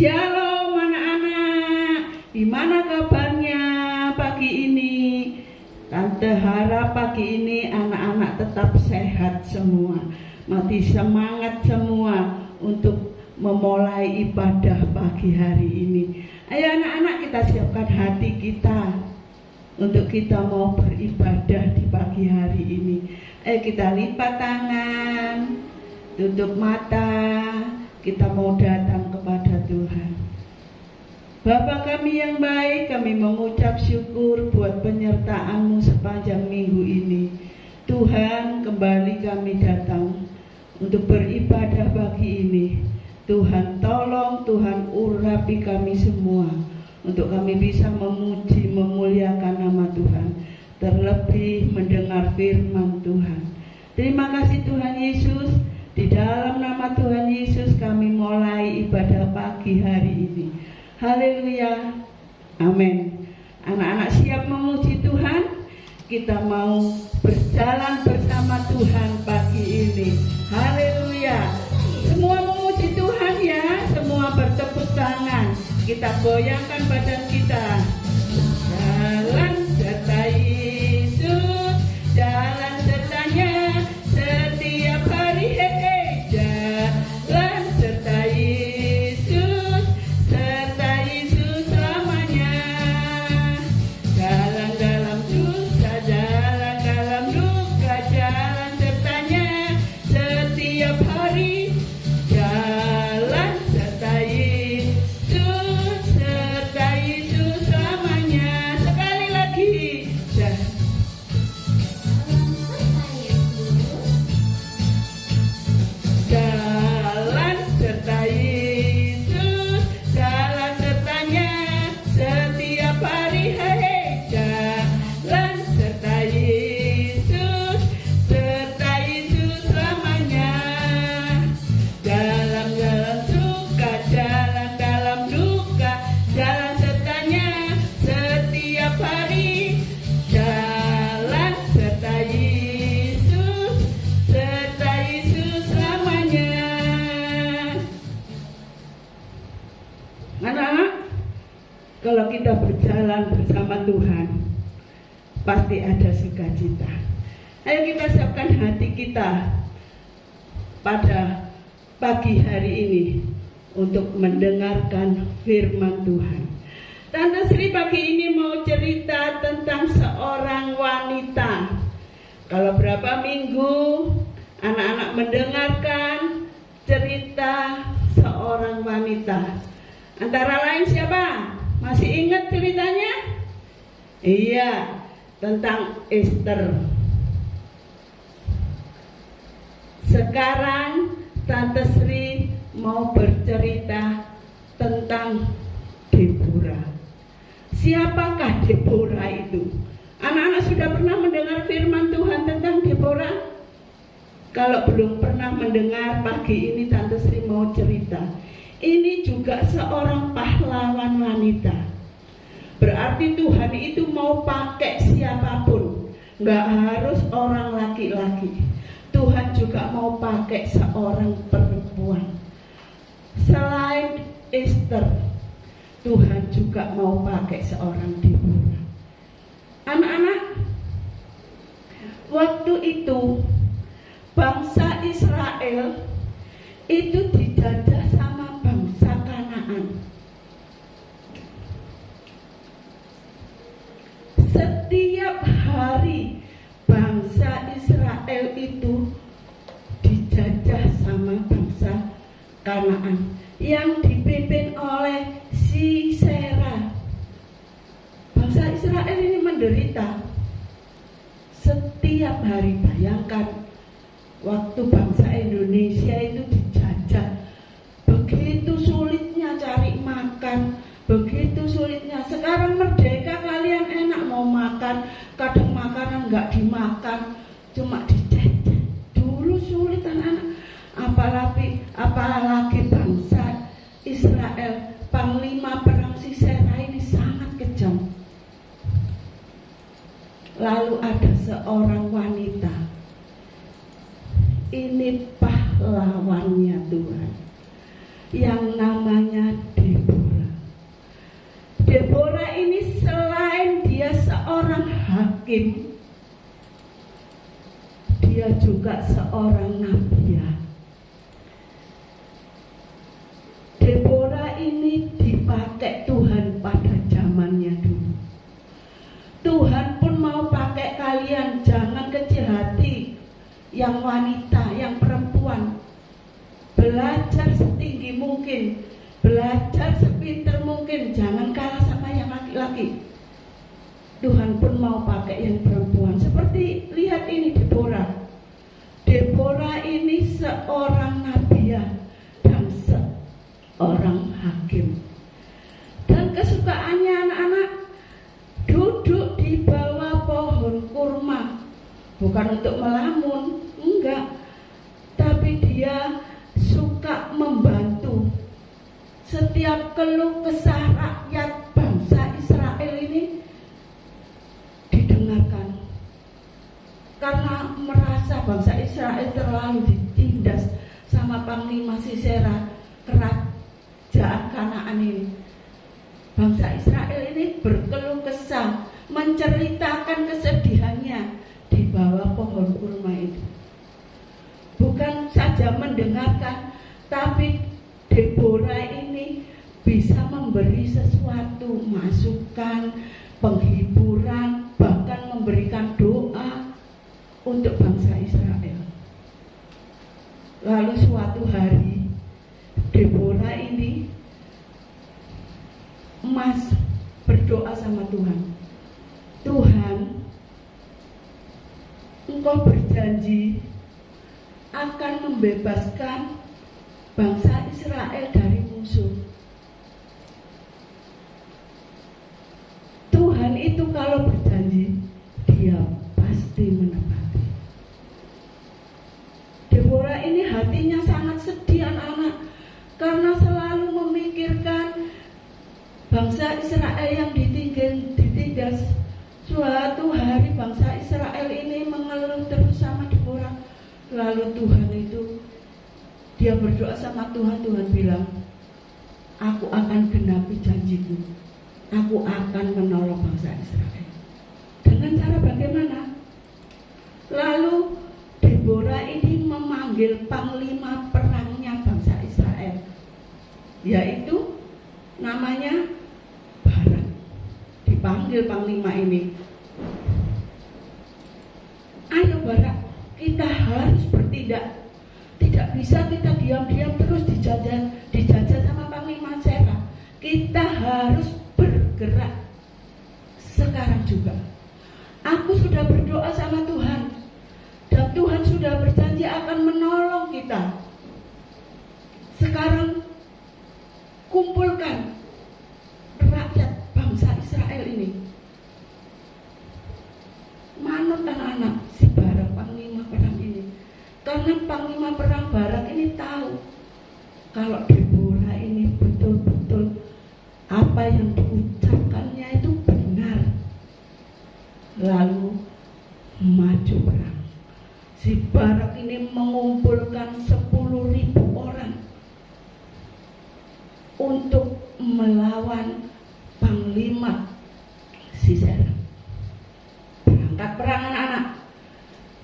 Shalom anak-anak, gimana kabarnya pagi ini? Tante harap pagi ini anak-anak tetap sehat semua, masih semangat semua untuk memulai ibadah pagi hari ini. Ayo anak-anak, kita siapkan hati kita untuk kita mau beribadah di pagi hari ini. Ayo kita lipat tangan, tutup mata, kita mau datang kepada Tuhan. Bapa kami yang baik, kami mengucap syukur buat penyertaan-Mu sepanjang minggu ini. Tuhan, kembali kami datang untuk beribadah pagi ini. Tuhan tolong, Tuhan urapi kami semua untuk kami bisa memuji, memuliakan nama Tuhan, terlebih mendengar firman Tuhan. Terima kasih Tuhan Yesus. Di dalam nama Tuhan Yesus kami mulai ibadah pagi hari ini. Haleluya. Amin. Anak-anak siap memuji Tuhan? Kita mau berjalan bersama Tuhan pagi ini. Haleluya. Semua memuji Tuhan ya. Semua bertepuk tangan. Kita goyangkan badan kita. Jalan serta Yesus, jalan sertanya setiap hari. Jalan serta Yesus, serta Yesus selamanya. Jalan dalam dosa, jalan dalam duka, jalan sertanya setiap hari. Jalan serta Yesus, serta Yesus selamanya. Sekali lagi. Jalan serta Yesus, jalan sertanya setiap hari. Jalan serta Yesus, serta Yesus selamanya. Dalam suka, jalan dalam duka, jalan sertanya setiap hari. Jalan serta Yesus, serta Yesus selamanya. Anak-anak, kalau kita berjalan bersama Tuhan, pasti ada sukacita. Ayo kita siapkan hati kita pada pagi hari ini untuk mendengarkan firman Tuhan. Tante Sri pagi ini mau cerita tentang seorang wanita. Kalau berapa minggu anak-anak mendengarkan cerita seorang wanita. Antara lain siapa? Masih ingat ceritanya? Iya, tentang Esther. Sekarang Tante Sri mau bercerita tentang Deborah. Siapakah Deborah itu? Anak-anak sudah pernah mendengar firman Tuhan tentang Deborah? Kalau belum pernah mendengar, pagi ini Tante Sri mau cerita. Ini juga seorang pahlawan wanita. Berarti Tuhan itu mau pakai siapapun, nggak harus orang laki-laki. Tuhan juga mau pakai seorang perempuan. Selain Esther, Tuhan juga mau pakai seorang Deborah. Anak-anak, waktu itu bangsa Israel itu dijajah sama bangsa Kanaan. Setiap hari bangsa Israel itu dijajah sama bangsa Kanaan yang dipimpin oleh Sisera. Bangsa Israel ini menderita setiap hari. Bayangkan waktu bangsa Indonesia itu dijajah, begitu sulitnya cari makan, begitu sulitnya. Sekarang merdeka kalian enak mau makan, kadang makanan nggak dimakan, cuma dijajah. Dulu sulit anak-anak, apalagi bangsa Israel. Panglima perang Sisera ini sangat kejam. Lalu ada seorang wanita, ini pahlawannya Tuhan, yang namanya Deborah. hakim, dia juga seorang nabi ya. Deborah ini dipakai Tuhan pada zamannya dulu. Tuhan pun mau pakai kalian, jangan kecil hati. Yang wanita, yang perempuan, belajar setinggi mungkin, belajar sepinter mungkin, jangan kalah sama yang laki-laki. Tuhan pun mau pakai yang perempuan. Seperti lihat ini Deborah. Deborah ini seorang nabiah dan seorang hakim. Dan kesukaannya anak-anak duduk di bawah pohon kurma, bukan untuk melamun, enggak, tapi dia suka membantu. Setiap keluh kesah rakyat bangsa Israel ini didengarkan, karena merasa bangsa Israel terlalu ditindas sama Panglima Sisera kerajaan Kanaan ini. Bangsa Israel ini berkeluh kesah, menceritakan kesedihannya di bawah pohon kurma itu. Bukan saja mendengarkan, tapi Deborah ini bisa memberi sesuatu, masukan, penghiburan, bahkan memberikan doa untuk bangsa Israel. Lalu suatu hari Deborah ini berdoa sama Tuhan. Tuhan, Engkau berjanji akan membebaskan bangsa Israel dari musuh. Tuhan itu kalau berjanji, dia pasti menepati. Deborah ini hatinya sangat sedih anak-anak, karena selalu memikirkan bangsa Israel yang ditindas. Suatu hari bangsa Israel ini mengeluh terus sama Deborah. Lalu Tuhan itu, dia berdoa sama Tuhan. Tuhan bilang, aku akan genapi janjiku, aku akan menolong bangsa Israel. Dengan cara bagaimana? Lalu Deborah ini memanggil panglima perangnya bangsa Israel, yaitu namanya Barak. Dipanggil panglima ini, ayo Barak, kita harus bertindak. Tidak bisa kita diam-diam terus dijajah sama Panglima Sisera. Kita harus bergerak sekarang juga. Aku sudah berdoa sama Tuhan, dan Tuhan sudah berjanji akan menolong kita. Sekarang kumpulkan rakyat bangsa Israel ini. Manut anak-anak si Barak, panglima perang ini. Karena panglima perang Barak ini tahu kalau Deborah ini betul-betul apa yang diucapkannya itu benar. Lalu maju perang. Si Barak ini mengumpulkan 10.000 orang untuk melawan panglima Sisera. Berangkat perang anak-anak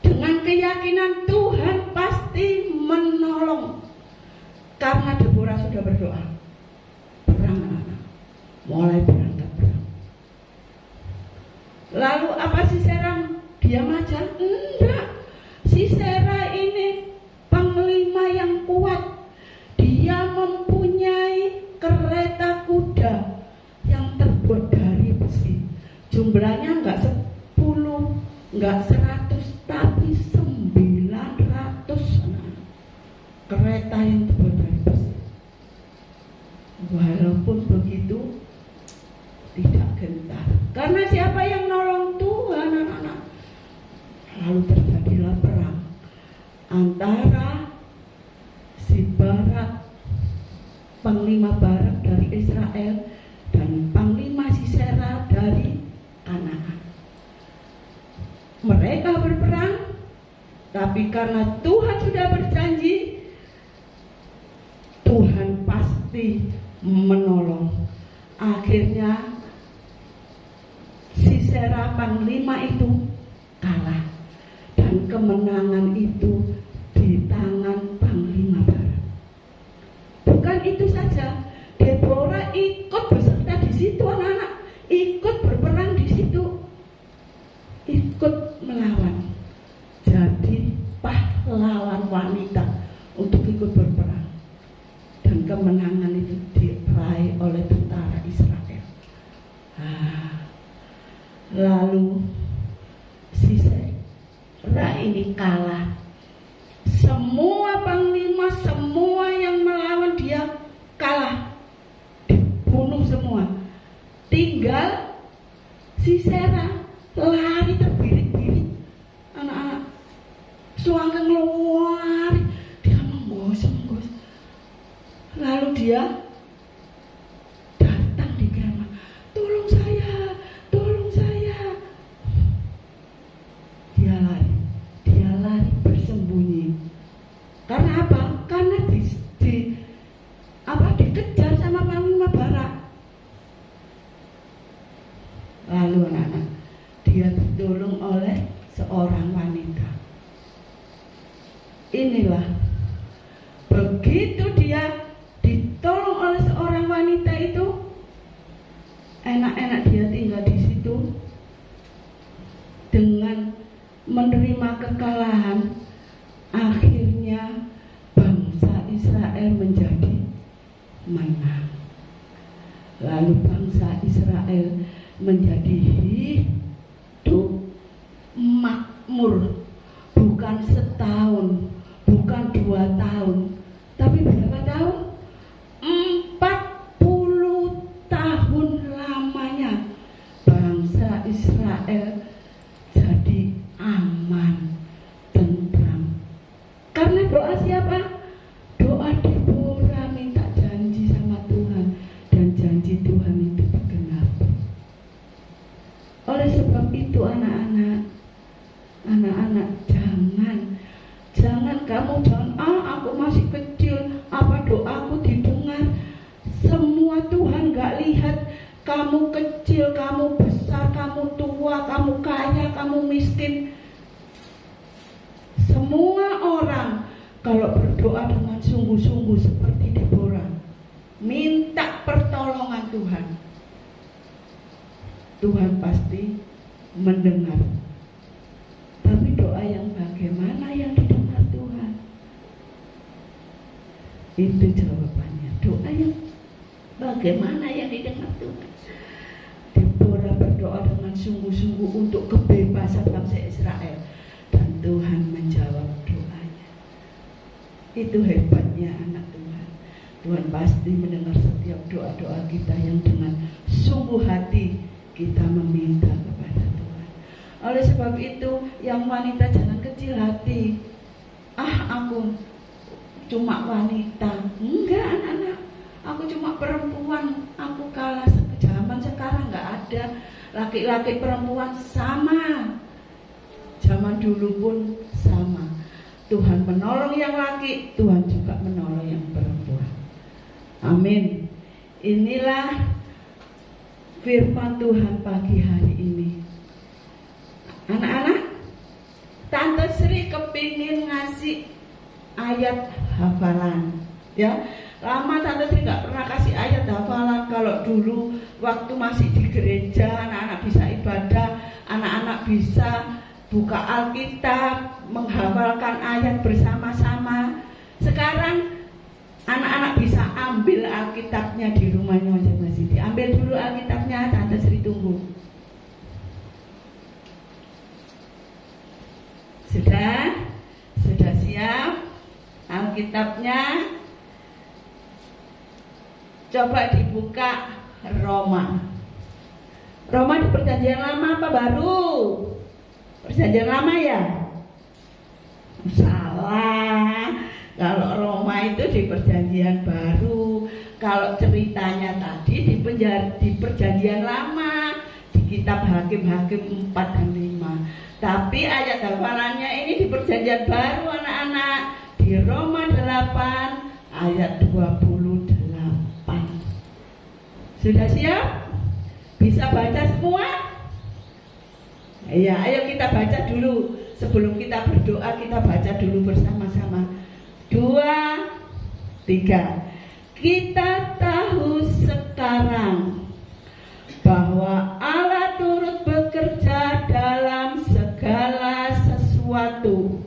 dengan keyakinan Tuhan pasti menolong, karena Deborah sudah berdoa. Perang anak-anak, mulai berangkat perang. Lalu apa Sisera diam aja? Enggak. Sisera ini panglima yang kuat. Dia mempunyai kereta kuda yang terbuat dari besi. Jumlahnya enggak 10, enggak 100, tapi 900 kereta yang terbuat dari besi. Walaupun begitu tidak gentar, karena siapa yang nolong? Tuhan anak-anak. Lalu terjadilah perang antara si Barak, panglima Barak dari Israel, dan panglima Sisera dari Kanaan. Mereka berperang, tapi karena Tuhan sudah berjanji, Tuhan pasti menolong. Akhirnya Sisera Sisera panglima itu kalah, dan kemenangan itu di tangan panglima barat. Bukan itu saja, Deborah ikut beserta di situ, anak-anak, ikut berperang di situ, ikut melawan, jadi pahlawan wanita untuk ikut berperang, dan kemenangan itu diraih oleh tentara Israel. Lalu Sisera ini kalah. Semua panglima, semua yang melawan dia kalah, dibunuh semua. Tinggal Sisera lari terbirit-birit, anak-anak, suangkan keluar, dia menggos. Lalu dia datang di kemah, tolong saya. Dia lari bersembunyi. Karena apa? Karena dikejar sama panglima barat. Lalu anak-anak, dia ditolong oleh seorang wanita. Inilah, begitu dia ditolong oleh seorang wanita itu, enak-enak dia tinggal di situ dengan menerima kekalahan. Akhirnya bangsa Israel menjadi menang. Lalu bangsa Israel menjadi hidup makmur, bukan setahun, bukan 2 tahun, tapi berapa tahun? 40 tahun lamanya bangsa Israel jadi aman, tentram. Karena doa siapa? Doa Deborah minta janji sama Tuhan, dan janji Tuhan itu bergenap. Oleh sebab itu anak-anak, jangan kamu aku masih kecil, apa doaku didengar? Semua Tuhan gak lihat kamu kecil, kamu besar, kamu tua, kamu kaya, kamu miskin. Semua orang kalau berdoa dengan sungguh-sungguh seperti Deborah, minta pertolongan Tuhan, Tuhan pasti mendengar. Tapi doa yang bagaimana yang didengar Tuhan? Itu jawabannya. Doa yang bagaimana yang didengar Tuhan? Deborah berdoa dengan sungguh-sungguh untuk kebebasan bangsa Israel, dan Tuhan menjawab doanya. Itu hebatnya anak Tuhan. Tuhan pasti mendengar setiap doa-doa kita yang dengan sungguh hati kita meminta kepada Tuhan. Oleh sebab itu, yang wanita jangan kecil hati. Aku cuma wanita. Enggak anak-anak, aku cuma perempuan, aku kalah. Zaman sekarang enggak ada laki-laki perempuan sama. Zaman dulu pun sama. Tuhan menolong yang laki, Tuhan juga menolong yang perempuan. Amin. Inilah firman Tuhan pagi hari ini. Anak-anak, Tante Sri kepingin ngasih ayat hafalan, ya. Lama Tante Sri nggak pernah kasih ayat hafalan. Kalau dulu waktu masih di gereja, anak-anak bisa ibadah, anak-anak bisa buka Alkitab, menghafalkan ayat bersama-sama. Sekarang anak-anak bisa ambil Alkitabnya di rumahnya masing-masing. Diambil dulu Alkitabnya, Tante Sri tunggu. Sudah siap Alkitabnya? Coba dibuka Roma. Roma di perjanjian lama apa baru? Perjanjian lama ya? Salah. Kalau Roma itu di perjanjian baru. Kalau ceritanya tadi di perjanjian lama, di kitab Hakim-Hakim 4 dan 5. Tapi ayat hafalannya ini di perjanjian baru anak-anak, di Roma 8 ayat 28. Sudah siap? Bisa baca semua? Ya, ayo kita baca dulu. Sebelum kita berdoa, kita baca dulu bersama-sama. 2, 3. Kita tahu sekarang bahwa Allah turut bekerja dalam segala sesuatu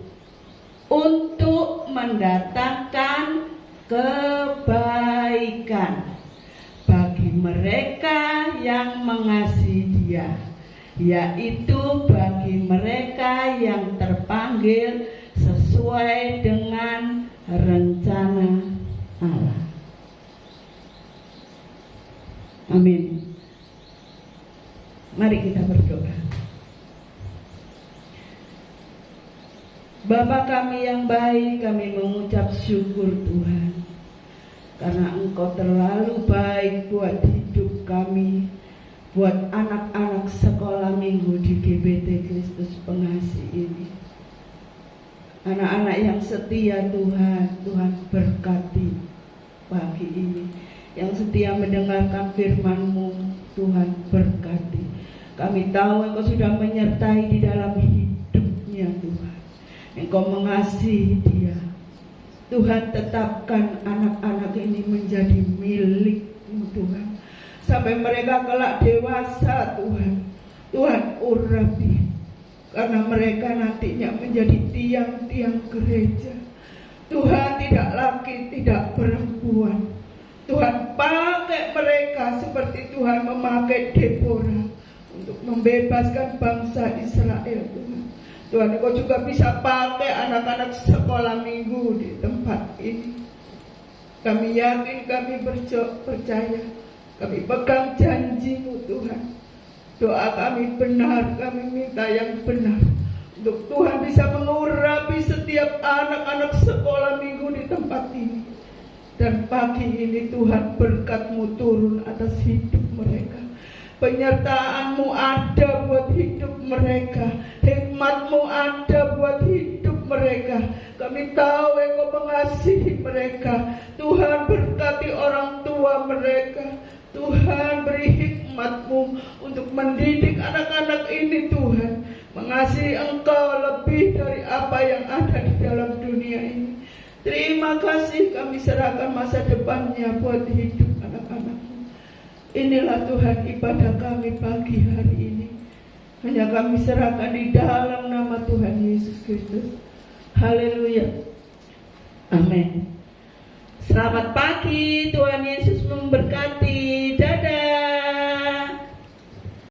untuk mendatangkan kebaikan bagi mereka yang mengasihi Dia, yaitu bagi mereka yang terpanggil sesuai dengan rencana Allah. Amin. Mari kita berdoa. Bapa kami yang baik, kami mengucap syukur Tuhan, karena Engkau terlalu baik buat hidup kami, buat anak-anak sekolah minggu di GBT Kristus Pengasih ini. Anak-anak yang setia Tuhan, Tuhan berkati pagi ini. Yang setia mendengarkan firman-Mu, Tuhan berkati. Kami tahu Engkau sudah menyertai di dalam hidupnya Tuhan. Engkau mengasihi dia. Tuhan, tetapkan anak-anak ini menjadi milik-Mu Tuhan, sampai mereka kelak dewasa Tuhan. Tuhan urapi, karena mereka nantinya menjadi tiang-tiang gereja. Tuhan, tidak laki, tidak perempuan. Tuhan, pakai mereka seperti Tuhan memakai Deborah untuk membebaskan bangsa Israel Tuhan. Tuhan, Engkau juga bisa pakai anak-anak sekolah minggu di tempat ini. Kami yakin, kami percaya, kami pegang janji-Mu Tuhan. Doa kami benar, kami minta yang benar, untuk Tuhan bisa mengurapi setiap anak-anak sekolah minggu di tempat ini. Dan pagi ini Tuhan, berkat-Mu turun atas hidup mereka. Penyertaan-Mu ada buat hidup mereka. Hikmat-Mu ada buat hidup mereka. Kami tahu Engkau mengasihi mereka. Tuhan, berkati orang tua mereka. Tuhan, beri hikmat-Mu untuk mendidik anak-anak ini Tuhan, mengasihi Engkau lebih dari apa yang ada di dalam dunia ini. Terima kasih, kami serahkan masa depannya buat hidup anak-anak-Mu. Inilah Tuhan ibadah kami pagi hari ini. Hanya kami serahkan di dalam nama Tuhan Yesus Kristus. Haleluya. Amin. Selamat pagi, Tuhan Yesus memberkati.